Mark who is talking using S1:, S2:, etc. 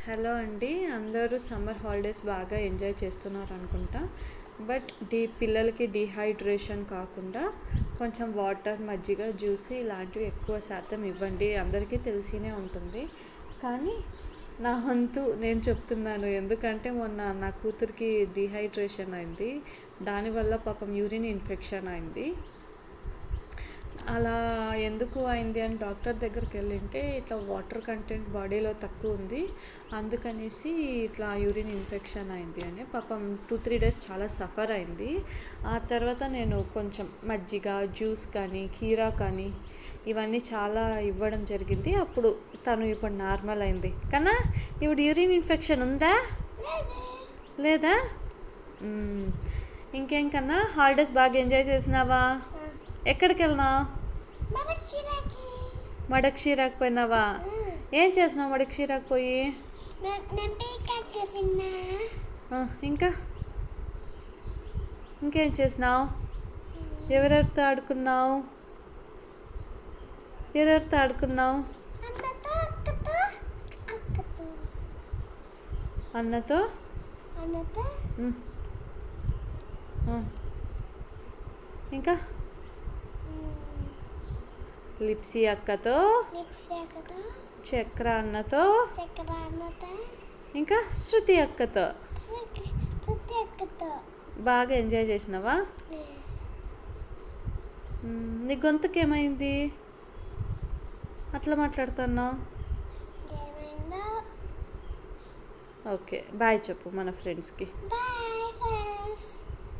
S1: Hello అండి, అందరూ summer holidays బాగా ఎంజాయ్ చేస్తున్నారు అనుకుంటా. బట్ పిల్లలకి డీహైడ్రేషన్ కాకుండా కొంచెం వాటర్, మజ్జిగ, జ్యూస్ ఇలాంటివి ఎక్కువ శాతం ఇవ్వండి. అందరికీ తెలిసినే ఉంటుంది, కానీ నా వంతు నేను చెప్తున్నాను. ఎందుకంటే మొన్న నా కూతురికి డీహైడ్రేషన్ అయింది. దానివల్ల పాపం యూరిన్ ఇన్ఫెక్షన్ అయింది. అలా ఎందుకు అయింది అని డాక్టర్ దగ్గరికి వెళ్ళింటే ఇట్లా వాటర్ కంటెంట్ బాడీలో తక్కువ ఉంది, అందుకనేసి ఇట్లా యూరిన్ ఇన్ఫెక్షన్ అయింది అని. పాపం 2-3 డేస్ చాలా సఫర్ అయింది. ఆ తర్వాత నేను కొంచెం మజ్జిగ, జ్యూస్ కానీ, కీరా కానీ ఇవన్నీ చాలా ఇవ్వడం జరిగింది. అప్పుడు తను ఇప్పుడు నార్మల్ అయింది. కన్నా ఇప్పుడు యూరిన్ ఇన్ఫెక్షన్ ఉందా లేదా? ఇంకేం కన్నా, హాలిడేస్ బాగా ఎంజాయ్ చేసినావా? ఎక్కడికి వెళ్ళినావు? మడక్షీరాకు పోయినావా? ఏం చేసినావు మడక్షీరాకు పోయి? ఇంకా ఇంకేం చేసినావు? ఎవరెవరితో ఆడుకున్నావు? అన్నతో. ఇంకా లిప్సీ అక్కతో, చక్ర అన్నతో, ఇంకా శృతి అక్కతో బాగా ఎంజాయ్ చేసినావా? నీ గొంతుకు ఏమైంది? అట్లా మాట్లాడుతున్నావు. ఓకే, బాయ్ చెప్పు మన ఫ్రెండ్స్కి.